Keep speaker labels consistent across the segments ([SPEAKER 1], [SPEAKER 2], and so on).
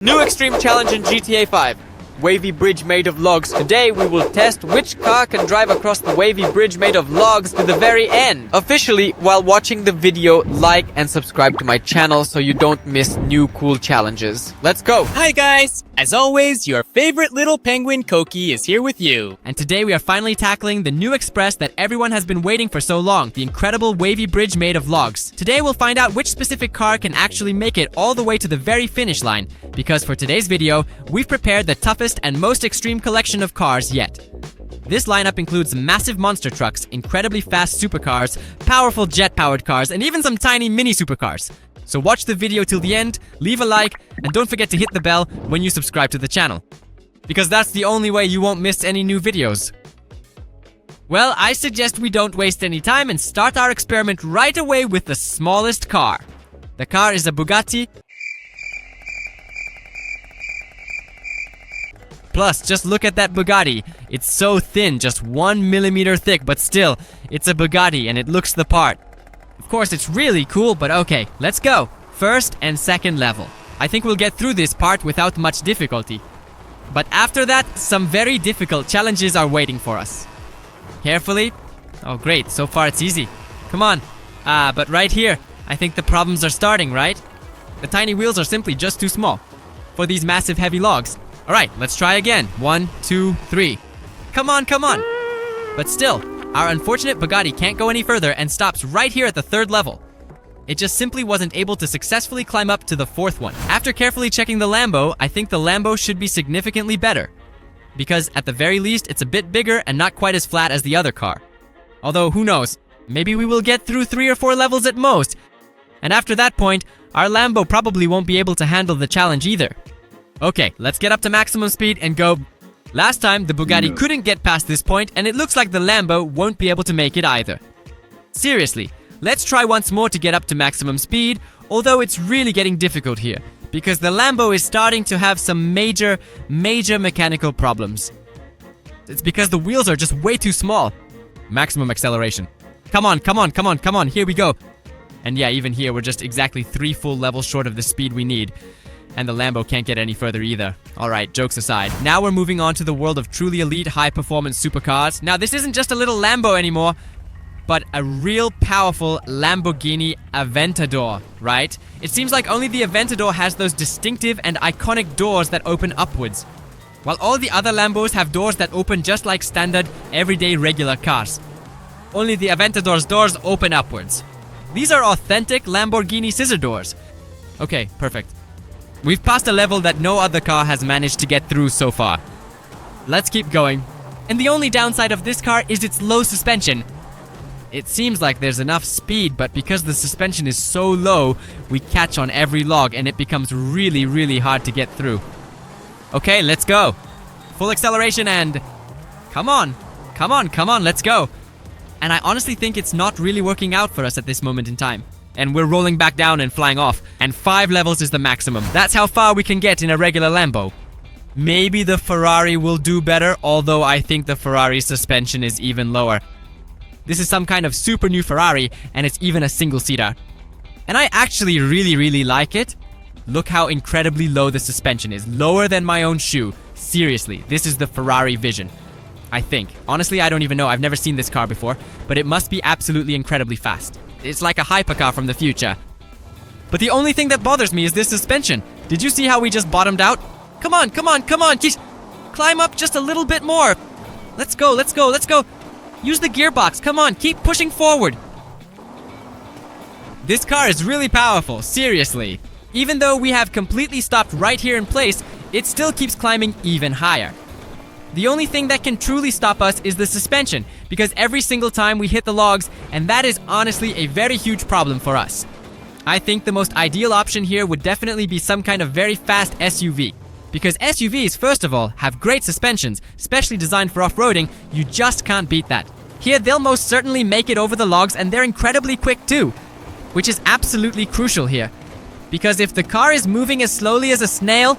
[SPEAKER 1] New extreme challenge in GTA 5. Wavy bridge made of logs. Today we will test which car can drive across the wavy bridge made of logs to the very end. Officially, while watching the video, like and subscribe to my channel so you don't miss new cool challenges. Let's go!
[SPEAKER 2] Hi guys! As always, your favorite little penguin Koki is here with you. And today we are finally tackling the new express that everyone has been waiting for so long, the incredible wavy bridge made of logs. Today we'll find out which specific car can actually make it all the way to the very finish line, because for today's video, we've prepared the toughest and most extreme collection of cars yet. This lineup includes massive monster trucks, incredibly fast supercars, powerful jet-powered cars, and even some tiny mini supercars. So watch the video till the end, leave a like, and don't forget to hit the bell when you subscribe to the channel, because that's the only way you won't miss any new videos. Well, I suggest we don't waste any time and start our experiment right away with the smallest car. The car is a Bugatti. Plus, just look at that Bugatti. It's so thin, just 1 millimeter thick, but still, it's a Bugatti and it looks the part. Of course, it's really cool, but okay, let's go. First and second level. I think we'll get through this part without much difficulty. But after that, some very difficult challenges are waiting for us. Carefully. Oh great, so far it's easy. Come on. But right here, I think the problems are starting, right? The tiny wheels are simply just too small for these massive heavy logs. Alright, let's try again. 1, 2, 3. Come on, come on. But still, our unfortunate Bugatti can't go any further and stops right here at the third level. It just simply wasn't able to successfully climb up to the fourth one. After carefully checking the Lambo, I think the Lambo should be significantly better, because at the very least, it's a bit bigger and not quite as flat as the other car. Although, who knows? Maybe we will get through 3 or 4 levels at most. And after that point, our Lambo probably won't be able to handle the challenge either. Okay, let's get up to maximum speed and go. Last time, the Bugatti couldn't get past this point, and it looks like the Lambo won't be able to make it either. Seriously, let's try once more to get up to maximum speed, although it's really getting difficult here, because the Lambo is starting to have some major mechanical problems. It's because the wheels are just way too small. Maximum acceleration. Come on, come on, come on, come on, here we go. And yeah, even here, we're just exactly 3 full levels short of the speed we need. And the Lambo can't get any further either. Alright, jokes aside. Now we're moving on to the world of truly elite high-performance supercars. Now this isn't just a little Lambo anymore, but a real powerful Lamborghini Aventador, right? It seems like only the Aventador has those distinctive and iconic doors that open upwards, while all the other Lambos have doors that open just like standard, everyday, regular cars. Only the Aventador's doors open upwards. These are authentic Lamborghini scissor doors. Okay, perfect. We've passed a level that no other car has managed to get through so far. Let's keep going. And the only downside of this car is its low suspension. It seems like there's enough speed, but because the suspension is so low, we catch on every log and it becomes really hard to get through. Okay, let's go. Full acceleration and... Come on, come on, come on, let's go. And I honestly think it's not really working out for us at this moment in time. And we're rolling back down and flying off. And 5 levels is the maximum. That's how far we can get in a regular Lambo. Maybe the Ferrari will do better, although I think the Ferrari's suspension is even lower. This is some kind of super new Ferrari, and it's even a single-seater. And I actually really like it. Look how incredibly low the suspension is. Lower than my own shoe. Seriously, this is the Ferrari vision. I think. Honestly, I don't even know. I've never seen this car before, but it must be absolutely incredibly fast. It's like a hypercar from the future. But the only thing that bothers me is this suspension. Did you see how we just bottomed out? Come on, come on, come on. Climb up just a little bit more. Let's go, let's go, let's go. Use the gearbox. Come on, keep pushing forward. This car is really powerful, seriously. Even though we have completely stopped right here in place, it still keeps climbing even higher. The only thing that can truly stop us is the suspension, because every single time we hit the logs, and that is honestly a very huge problem for us. I think the most ideal option here would definitely be some kind of very fast SUV, because SUVs, first of all, have great suspensions, specially designed for off-roading. You just can't beat that. Here, they'll most certainly make it over the logs, and they're incredibly quick too, which is absolutely crucial here, because if the car is moving as slowly as a snail,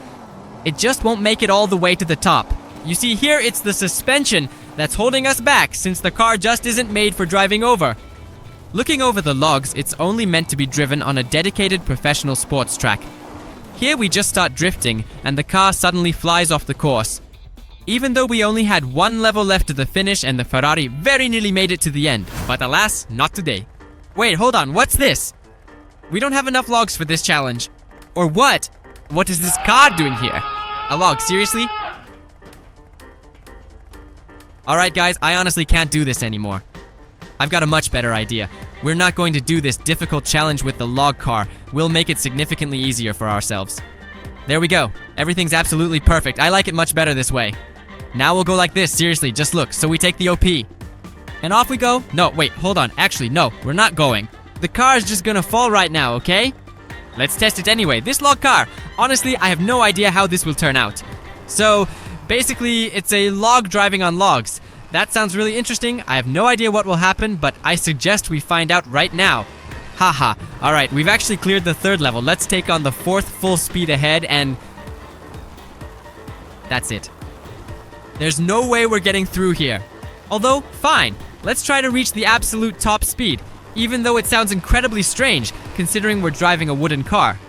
[SPEAKER 2] it just won't make it all the way to the top. You see, here it's the suspension that's holding us back, since the car just isn't made for driving over. Looking over the logs, it's only meant to be driven on a dedicated professional sports track. Here we just start drifting, and the car suddenly flies off the course. Even though we only had one level left to the finish and the Ferrari very nearly made it to the end. But alas, not today. Wait, hold on, what's this? We don't have enough logs for this challenge. Or what? What is this car doing here? A log, seriously? Alright guys, I honestly can't do this anymore. I've got a much better idea. We're not going to do this difficult challenge with the log car. We'll make it significantly easier for ourselves. There we go. Everything's absolutely perfect. I like it much better this way. Now we'll go like this, seriously, just look. So we take the OP. And off we go. No, wait, hold on. Actually, no, we're not going. The car is just gonna fall right now, okay? Let's test it anyway. This log car. Honestly, I have no idea how this will turn out. So, basically, it's a log driving on logs. That sounds really interesting. I have no idea what will happen, but I suggest we find out right now. Haha. Alright, we've actually cleared the third level. Let's take on the fourth full speed ahead and... that's it. There's no way we're getting through here. Although, fine. Let's try to reach the absolute top speed, even though it sounds incredibly strange, considering we're driving a wooden car.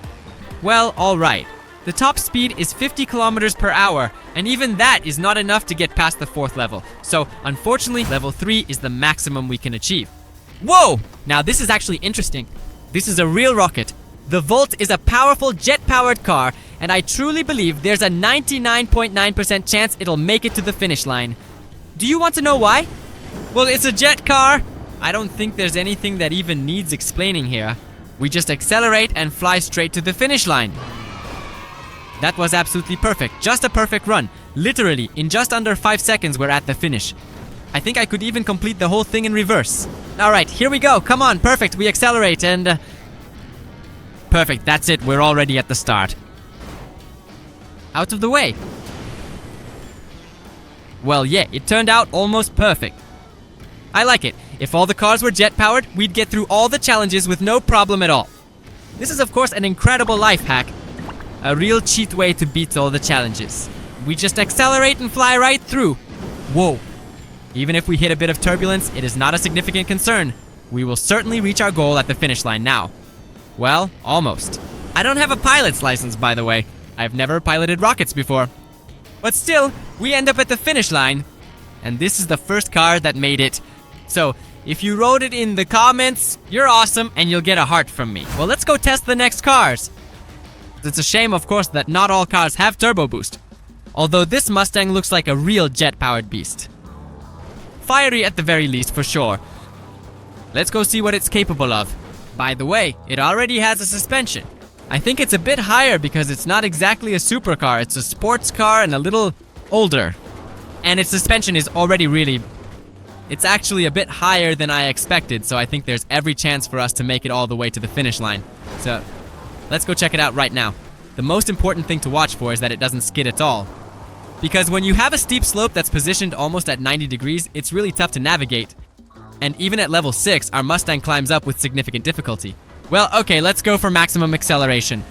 [SPEAKER 2] Well, alright. The top speed is 50 kilometers per hour, and even that is not enough to get past the fourth level. So, unfortunately, level 3 is the maximum we can achieve. Whoa! Now this is actually interesting. This is a real rocket. The Volt is a powerful jet-powered car, and I truly believe there's a 99.9% chance it'll make it to the finish line. Do you want to know why? Well, it's a jet car. I don't think there's anything that even needs explaining here. We just accelerate and fly straight to the finish line. That was absolutely perfect. Just a perfect run. Literally, in just under 5 seconds, we're at the finish. I think I could even complete the whole thing in reverse. Alright, here we go. Come on, perfect. We accelerate and... perfect, that's it. We're already at the start. Out of the way. Well, yeah, it turned out almost perfect. I like it. If all the cars were jet-powered, we'd get through all the challenges with no problem at all. This is, of course, an incredible life hack. A real cheat way to beat all the challenges. We just accelerate and fly right through. Whoa. Even if we hit a bit of turbulence, it is not a significant concern. We will certainly reach our goal at the finish line now. Well, almost. I don't have a pilot's license, by the way. I've never piloted rockets before. But still, we end up at the finish line. And this is the first car that made it. So, if you wrote it in the comments, you're awesome and you'll get a heart from me. Well, let's go test the next cars. It's a shame, of course, that not all cars have turbo boost. Although this Mustang looks like a real jet-powered beast. Fiery at the very least, for sure. Let's go see what it's capable of. By the way, it already has a suspension. I think it's a bit higher because it's not exactly a supercar. It's a sports car and a little older. And its suspension is already really... it's actually a bit higher than I expected, so I think there's every chance for us to make it all the way to the finish line. So, let's go check it out right now. The most important thing to watch for is that it doesn't skid at all. Because when you have a steep slope that's positioned almost at 90 degrees, it's really tough to navigate. And even at level 6, our Mustang climbs up with significant difficulty. Well, okay, let's go for maximum acceleration.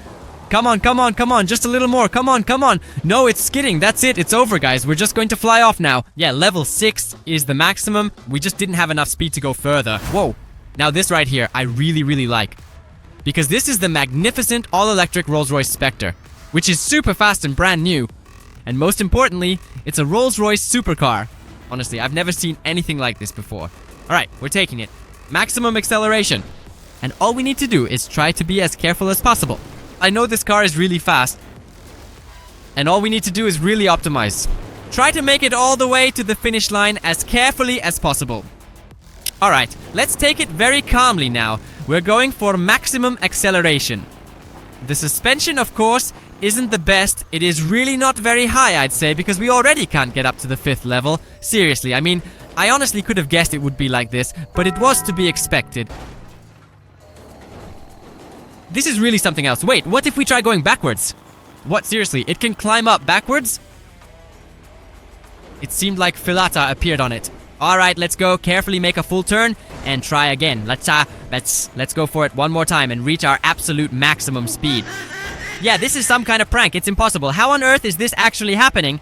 [SPEAKER 2] Come on, come on, come on, just a little more, come on, come on. No, it's skidding, that's it, it's over, guys. We're just going to fly off now. Yeah, level 6 is the maximum. We just didn't have enough speed to go further. Whoa. Now this right here, I really like. Because this is the magnificent all-electric Rolls-Royce Spectre, which is super fast and brand new. And most importantly, it's a Rolls-Royce supercar. Honestly, I've never seen anything like this before. Alright, we're taking it. Maximum acceleration. And all we need to do is try to be as careful as possible. I know this car is really fast. And all we need to do is really optimize. Try to make it all the way to the finish line as carefully as possible. Alright, let's take it very calmly now. We're going for maximum acceleration. The suspension, of course, isn't the best. It is really not very high, I'd say, because we already can't get up to the 5th level. Seriously, I mean, I honestly could have guessed it would be like this, but it was to be expected. This is really something else. Wait, what if we try going backwards? What, seriously, it can climb up backwards? It seemed like Filata appeared on it. Alright, let's go, carefully make a full turn, and try again. Let's go for it one more time and reach our absolute maximum speed. Yeah, this is some kind of prank, it's impossible. How on earth is this actually happening?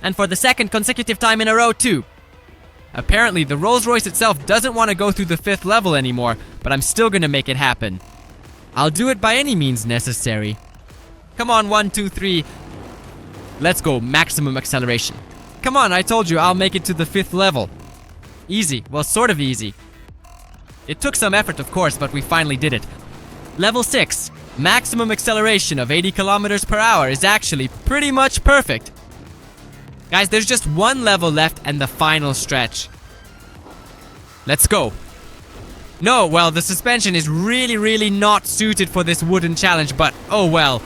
[SPEAKER 2] And for the second consecutive time in a row, too. Apparently, the Rolls-Royce itself doesn't want to go through the 5th level anymore, but I'm still gonna make it happen. I'll do it by any means necessary. Come on, 1, 2, 3. Let's go, maximum acceleration. Come on, I told you I'll make it to the 5th level. Easy, well, sort of easy. It took some effort, of course, but we finally did it. Level 6, maximum acceleration of 80 kilometers per hour is actually pretty much perfect. Guys, there's just one level left and the final stretch. Let's go. No, well, the suspension is really not suited for this wooden challenge, but oh well.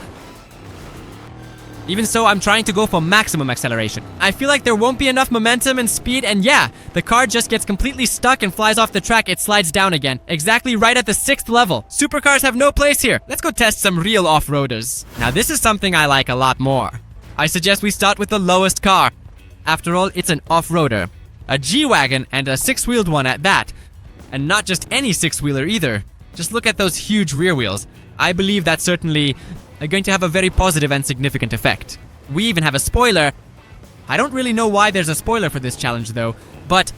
[SPEAKER 2] Even so, I'm trying to go for maximum acceleration. I feel like there won't be enough momentum and speed, and yeah, the car just gets completely stuck and flies off the track. It slides down again, exactly right at the 6th level. Supercars have no place here. Let's go test some real off-roaders. Now, this is something I like a lot more. I suggest we start with the lowest car. After all, it's an off-roader. A G-Wagon, and a 6-wheeled one at that. And not just any 6-wheeler either. Just look at those huge rear wheels. I believe that's certainly going to have a very positive and significant effect. We even have a spoiler. I don't really know why there's a spoiler for this challenge though, but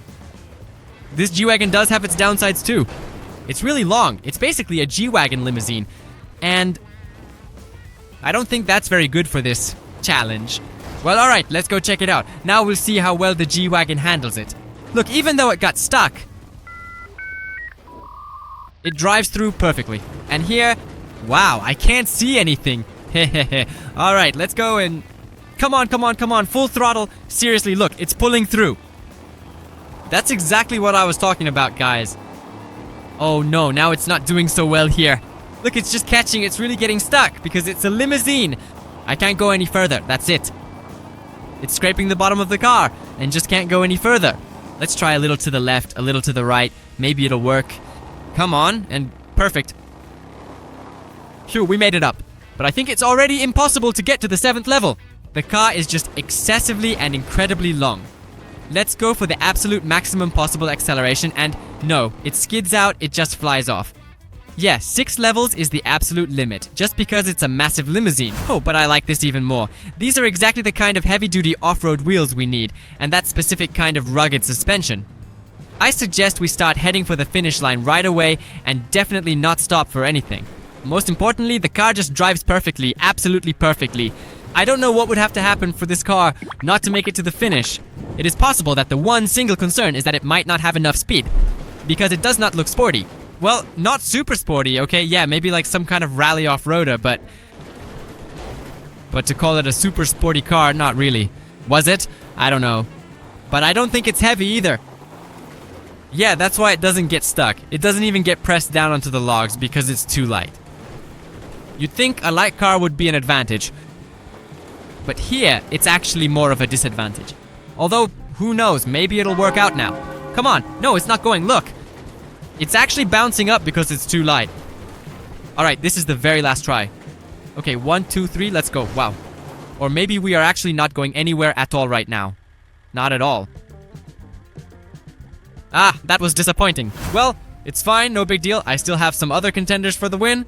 [SPEAKER 2] this G-Wagon does have its downsides too. It's really long. It's basically a G-Wagon limousine, and I don't think that's very good for this challenge. Well, alright, let's go check it out. Now we'll see how well the G-Wagon handles it. Look, even though it got stuck, it drives through perfectly. And here, wow, I can't see anything. Hehehe. Alright, let's go and... Come on, full throttle. Seriously, look, it's pulling through. That's exactly what I was talking about, guys. Oh no, now it's not doing so well here. Look, it's just catching, it's really getting stuck because it's a limousine. I can't go any further, that's it. It's scraping the bottom of the car and just can't go any further. Let's try a little to the left, a little to the right. Maybe it'll work. Come on, and perfect. Phew, we made it up. But I think it's already impossible to get to the 7th level. The car is just excessively and incredibly long. Let's go for the absolute maximum possible acceleration, and no, it skids out, it just flies off. Yeah, 6 levels is the absolute limit, just because it's a massive limousine. Oh, but I like this even more. These are exactly the kind of heavy-duty off-road wheels we need, and that specific kind of rugged suspension. I suggest we start heading for the finish line right away and definitely not stop for anything. Most importantly, the car just drives perfectly, absolutely perfectly. I don't know what would have to happen for this car not to make it to the finish. It is possible that the one single concern is that it might not have enough speed, because it does not look sporty. Well, not super sporty, okay? Yeah, maybe like some kind of rally off-roader, but to call it a super sporty car, not really. Was it? I don't know. But I don't think it's heavy either. Yeah, that's why it doesn't get stuck. It doesn't even get pressed down onto the logs because it's too light. You'd think a light car would be an advantage, but here, it's actually more of a disadvantage. Although, who knows, maybe it'll work out now. Come on, no, it's not going, look! It's actually bouncing up because it's too light. Alright, this is the very last try. Okay, 1, 2, 3, let's go, wow. Or maybe we are actually not going anywhere at all right now. Not at all. Ah, that was disappointing. Well, it's fine, no big deal. I still have some other contenders for the win.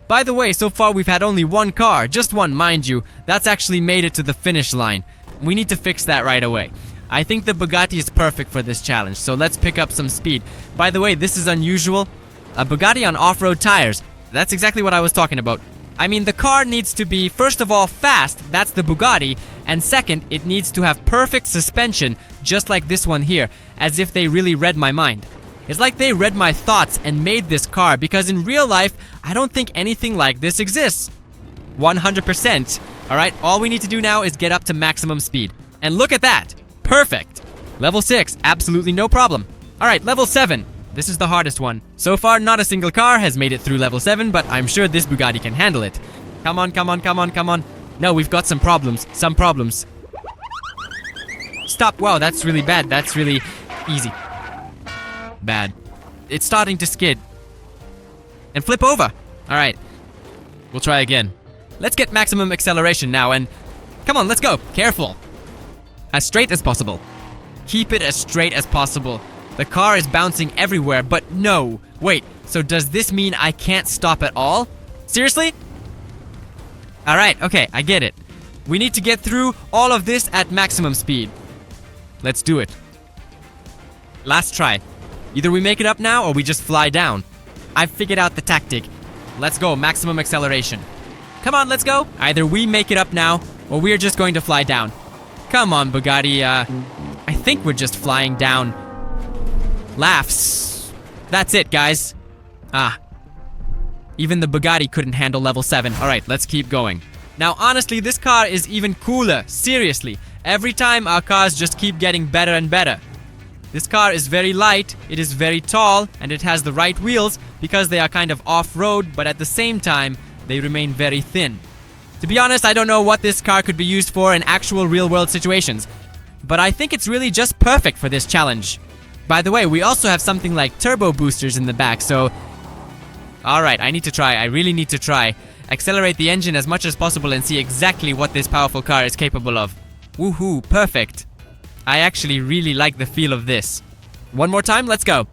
[SPEAKER 2] By the way, so far we've had only one car, just one, mind you. That's actually made it to the finish line. We need to fix that right away. I think the Bugatti is perfect for this challenge, so let's pick up some speed. By the way, this is unusual. A Bugatti on off-road tires. That's exactly what I was talking about. I mean, the car needs to be, first of all, fast. That's the Bugatti. And second, it needs to have perfect suspension, just like this one here, as if they really read my mind. It's like they read my thoughts and made this car, because in real life, I don't think anything like this exists. 100%. Alright, all we need to do now is get up to maximum speed. And look at that! Perfect! Level 6, absolutely no problem. Alright, level 7. This is the hardest one. So far, not a single car has made it through level 7, but I'm sure this Bugatti can handle it. Come on, come on, come on, come on. No, we've got some problems. Some problems. Stop. Wow, that's really bad. That's really easy. Bad. It's starting to skid. And flip over. Alright. We'll try again. Let's get maximum acceleration now and... Come on, let's go. Careful. As straight as possible. Keep it as straight as possible. The car is bouncing everywhere, but no. Wait, so does this mean I can't stop at all? Seriously? Alright, okay, I get it. We need to get through all of this at maximum speed. Let's do it. Last try. Either we make it up now or we just fly down. I've figured out the tactic. Let's go, maximum acceleration. Come on, let's go. Either we make it up now, or we're just going to fly down. Come on, Bugatti. I think we're just flying down. Laughs. That's it, guys. Even the Bugatti couldn't handle level 7. Alright, let's keep going. Now, honestly, this car is even cooler. Seriously. Every time our cars just keep getting better and better. This car is very light, it is very tall, and it has the right wheels because they are kind of off-road, but at the same time, they remain very thin. To be honest, I don't know what this car could be used for in actual real-world situations, but I think it's really just perfect for this challenge. By the way, we also have something like turbo boosters in the back, so... Alright, I need to try. I really need to try. Accelerate the engine as much as possible and see exactly what this powerful car is capable of. Woohoo, perfect. I actually really like the feel of this. One more time, let's go.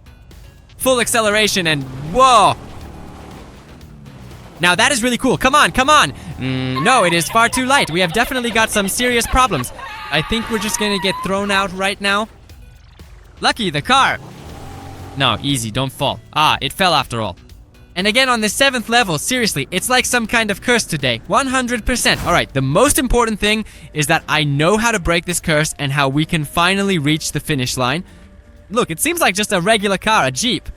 [SPEAKER 2] Full acceleration and whoa! Now that is really cool. Come on, come on! No, it is far too light. We have definitely got some serious problems. I think we're just gonna get thrown out right now. Lucky, the car! No, easy, don't fall. It fell after all. And again on the 7th level, seriously, it's like some kind of curse today. 100%. Alright, the most important thing is that I know how to break this curse and how we can finally reach the finish line. Look, it seems like just a regular car, a Jeep.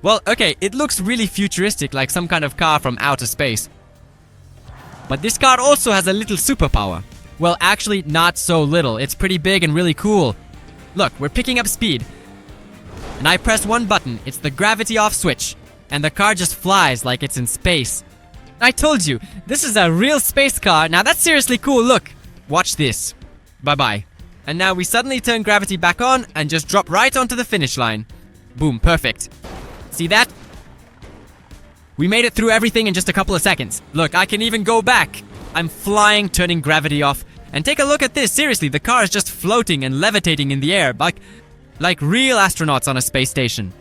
[SPEAKER 2] Well, okay, it looks really futuristic, like some kind of car from outer space. But this car also has a little superpower. Well, actually, not so little. It's pretty big and really cool. Look, we're picking up speed. And I press one button. It's the gravity off switch. And the car just flies like it's in space. I told you, this is a real space car. Now that's seriously cool, look. Watch this. Bye-bye. And now we suddenly turn gravity back on and just drop right onto the finish line. Boom, perfect. See that? We made it through everything in just a couple of seconds. Look, I can even go back. I'm flying, turning gravity off. And take a look at this, seriously, the car is just floating and levitating in the air, like real astronauts on a space station.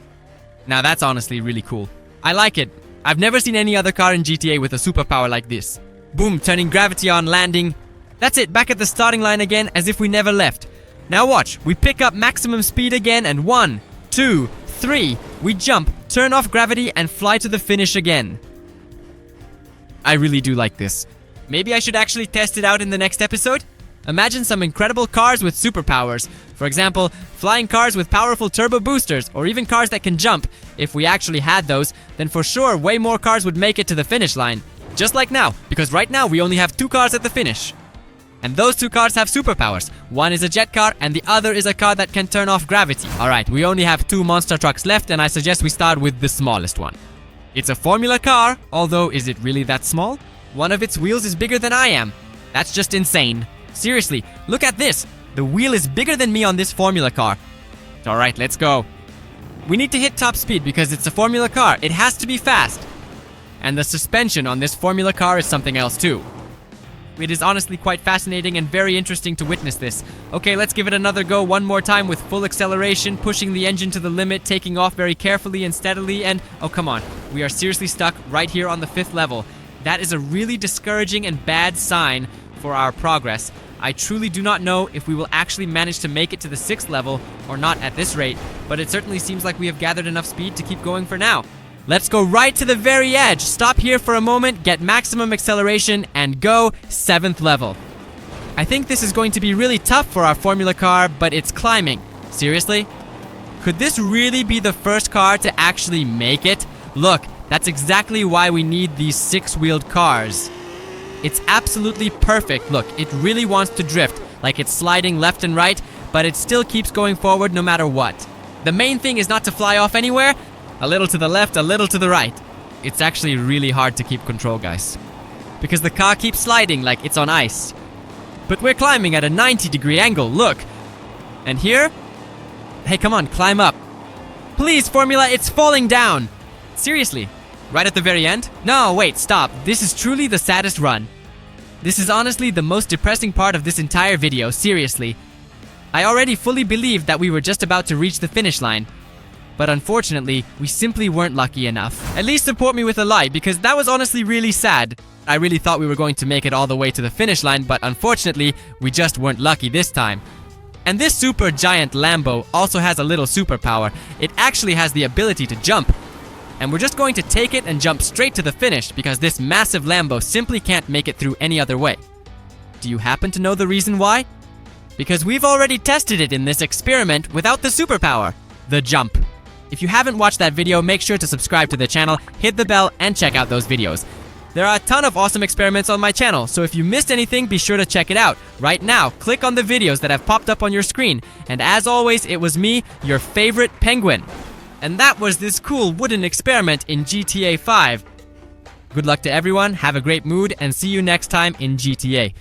[SPEAKER 2] Now that's honestly really cool. I like it. I've never seen any other car in GTA with a superpower like this. Boom, turning gravity on, landing. That's it, back at the starting line again as if we never left. Now watch, we pick up maximum speed again and 1, 2, 3, we jump, turn off gravity and fly to the finish again. I really do like this. Maybe I should actually test it out in the next episode? Imagine some incredible cars with superpowers. For example, flying cars with powerful turbo boosters, or even cars that can jump. If we actually had those, then for sure way more cars would make it to the finish line. Just like now, because right now we only have 2 cars at the finish. And those 2 cars have superpowers. One is a jet car and the other is a car that can turn off gravity. Alright, we only have 2 monster trucks left and I suggest we start with the smallest one. It's a Formula car, although is it really that small? One of its wheels is bigger than I am. That's just insane. Seriously, look at this. The wheel is bigger than me on this Formula car. Alright, let's go. We need to hit top speed because it's a Formula car. It has to be fast. And the suspension on this Formula car is something else too. It is honestly quite fascinating and very interesting to witness this. Okay, let's give it another go one more time with full acceleration, pushing the engine to the limit, taking off very carefully and steadily, and... oh, come on. We are seriously stuck right here on the 5th level. That is a really discouraging and bad sign for our progress. I truly do not know if we will actually manage to make it to the 6th level or not at this rate, but it certainly seems like we have gathered enough speed to keep going for now. Let's go right to the very edge. Stop here for a moment, get maximum acceleration, and go 7th level. I think this is going to be really tough for our Formula car, but it's climbing. Seriously? Could this really be the first car to actually make it? Look, that's exactly why we need these 6-wheeled cars. It's absolutely perfect. Look, it really wants to drift, like it's sliding left and right, but it still keeps going forward no matter what. The main thing is not to fly off anywhere. A little to the left, a little to the right. It's actually really hard to keep control, guys, because the car keeps sliding like it's on ice. But we're climbing at a 90-degree angle, look. And here? Hey, come on, climb up. Please, Formula, it's falling down. Seriously. Right at the very end? No, wait, stop. This is truly the saddest run. This is honestly the most depressing part of this entire video, seriously. I already fully believed that we were just about to reach the finish line. But unfortunately, we simply weren't lucky enough. At least support me with a like, because that was honestly really sad. I really thought we were going to make it all the way to the finish line, but unfortunately, we just weren't lucky this time. And this super giant Lambo also has a little superpower. It actually has the ability to jump. and we're just going to take it and jump straight to the finish because this massive Lambo simply can't make it through any other way. Do you happen to know the reason why? Because we've already tested it in this experiment without the superpower, the jump. If you haven't watched that video, make sure to subscribe to the channel, hit the bell, and check out those videos. There are a ton of awesome experiments on my channel, so if you missed anything, be sure to check it out. Right now, click on the videos that have popped up on your screen. And as always, it was me, your favorite penguin. And that was this cool wooden experiment in GTA 5. Good luck to everyone, have a great mood, and see you next time in GTA.